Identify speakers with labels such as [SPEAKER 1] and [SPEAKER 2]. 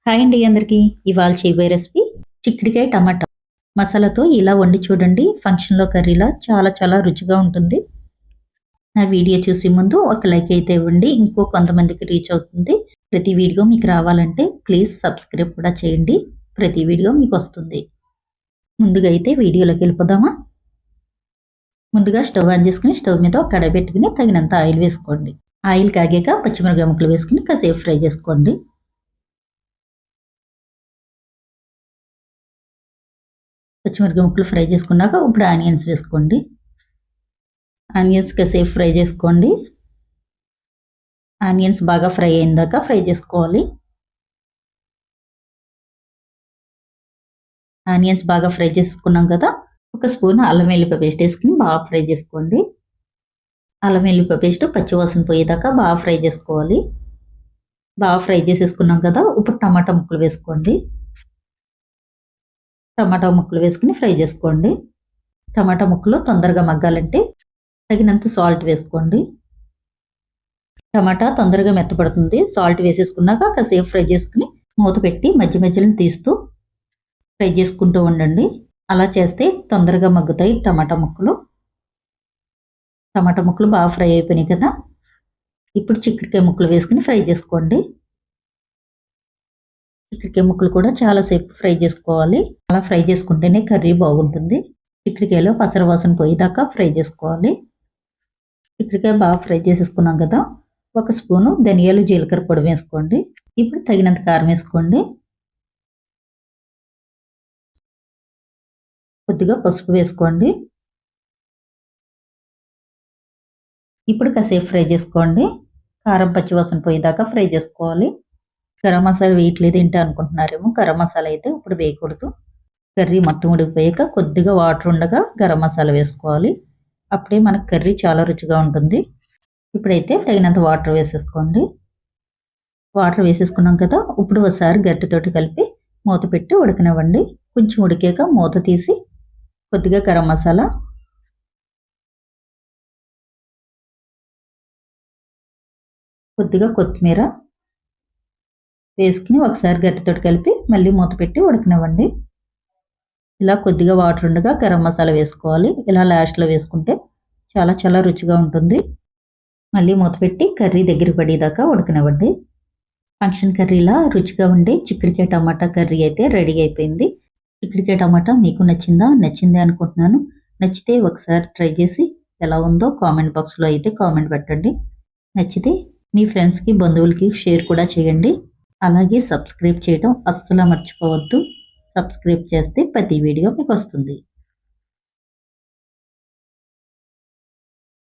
[SPEAKER 1] Hi అండి అందరికీ. ఇవాళ చేయబోయే రెసిపీ చిక్కుడుకాయ టమాటా మసాలాతో ఇలా వండి చూడండి. ఫంక్షన్లో కర్రీలా చాలా చాలా రుచిగా ఉంటుంది. నా వీడియో చూసే ముందు ఒక లైక్ అయితే ఇవ్వండి, ఇంకో కొంతమందికి రీచ్ అవుతుంది. ప్రతి వీడియో మీకు రావాలంటే ప్లీజ్ సబ్స్క్రైబ్ కూడా చేయండి. ప్రతి వీడియో మీకు వస్తుంది. ముందుగా అయితే వీడియోలోకి వెళ్ళిపోదామా. ముందుగా స్టవ్ ఆన్ చేసుకుని స్టవ్ మీద ఒక కడాయి పెట్టుకుని తగినంత ఆయిల్ వేసుకోండి. ఆయిల్ కాగాక పచ్చిమిరపకాయ ముక్కలు వేసుకుని కాసేపు ఫ్రై చేసుకోండి. పచ్చిమిరపకాయ ముక్కలు ఫ్రై చేసుకున్నాక ఇప్పుడు ఆనియన్స్ వేసుకోండి. ఆనియన్స్ కాసేపు ఫ్రై చేసుకోండి. ఆనియన్స్ బాగా ఫ్రై అయిందాక ఫ్రై చేసుకోవాలి. ఆనియన్స్ బాగా ఫ్రై చేసుకున్నాం కదా, ఒక స్పూన్ అల్లం వెల్లుల్లిపాయ పేస్ట్ వేసుకుని బాగా ఫ్రై చేసుకోండి. అల్లం వెల్లుల్లిపాయ పేస్ట్ పచ్చివాసన పోయేదాకా బాగా ఫ్రై చేసుకోవాలి. బాగా ఫ్రై చేసేసుకున్నాం కదా, ఇప్పుడు టమాటా ముక్కలు వేసుకోండి. టమాటా ముక్కలు వేసుకుని ఫ్రై చేసుకోండి. టమాటా ముక్కలు తొందరగా మగ్గాలంటే తగినంత సాల్ట్ వేసుకోండి. టమాటా తొందరగా మెత్తపడుతుంది. సాల్ట్ వేసేసుకున్నాక కాసేపు ఫ్రై చేసుకుని మూత పెట్టి మధ్య మధ్యలో తీస్తూ ఫ్రై చేసుకుంటూ ఉండండి. అలా చేస్తే తొందరగా మగ్గుతాయి టమాటా ముక్కలు. టమాటా ముక్కలు బాగా ఫ్రై అయిపోయినాయి కదా, ఇప్పుడు చిక్కుడుకాయ ముక్కలు వేసుకుని ఫ్రై చేసుకోండి. చిక్కుడుకాయ ముక్కలు కూడా చాలాసేపు ఫ్రై చేసుకోవాలి. అలా ఫ్రై చేసుకుంటేనే కర్రీ బాగుంటుంది. చిక్కుడుకాయలో పసర వాసన పోయేదాకా ఫ్రై చేసుకోవాలి. చిక్కుడుకాయ బాగా ఫ్రై చేసేసుకున్నాం కదా, ఒక స్పూను ధనియాలు జీలకర్ర పొడి వేసుకోండి. ఇప్పుడు తగినంత కారం వేసుకోండి. కొద్దిగా పసుపు వేసుకోండి. ఇప్పుడు కాసేపు ఫ్రై చేసుకోండి. కారం పచ్చివాసన పోయేదాకా ఫ్రై చేసుకోవాలి. గరం మసాలా వేయట్లేదు ఏంటి అనుకుంటున్నారేమో, గరం మసాలా అయితే ఇప్పుడు వేయకూడదు. కర్రీ మొత్తం ఉడికిపోయాక కొద్దిగా వాటర్ ఉండగా గరం మసాలా వేసుకోవాలి. అప్పుడే మనకు కర్రీ చాలా రుచిగా ఉంటుంది. ఇప్పుడైతే తగినంత వాటర్ వేసేసుకోండి. వాటర్ వేసేసుకున్నాం కదా, ఇప్పుడు ఒకసారి గరిటెతోటి కలిపి మూత పెట్టి ఉడకనివ్వండి. కొంచెం ఉడికాక మూత తీసి కొద్దిగా గరం మసాలా, కొద్దిగా కొత్తిమీర వేసుకుని ఒకసారి గరిటెతోటి కలిపి మళ్ళీ మూత పెట్టి ఉడకనివ్వండి. ఇలా కొద్దిగా వాటర్ ఉండగా గరం మసాలా వేసుకోవాలి. ఇలా లాస్ట్లో వేసుకుంటే చాలా చాలా రుచిగా ఉంటుంది. మళ్ళీ మూత పెట్టి కర్రీ దగ్గర పడేదాకా ఉడకనివ్వండి. ఫంక్షన్ కర్రీలా రుచిగా ఉండే చిక్కుడుకాయ టమాటా కర్రీ అయితే రెడీ అయిపోయింది. చిక్కుడుకాయ టమాటా మీకు నచ్చింది అనుకుంటున్నాను. నచ్చితే ఒకసారి ట్రై చేసి ఎలా ఉందో కామెంట్ బాక్స్లో అయితే కామెంట్ పెట్టండి. నచ్చితే మీ ఫ్రెండ్స్కి బంధువులకి షేర్ కూడా చేయండి. అలాగే సబ్స్క్రైబ్ చేయడం అస్సలు మర్చిపోవద్దు. సబ్స్క్రైబ్ చేస్తే ప్రతి వీడియో మీకు వస్తుంది.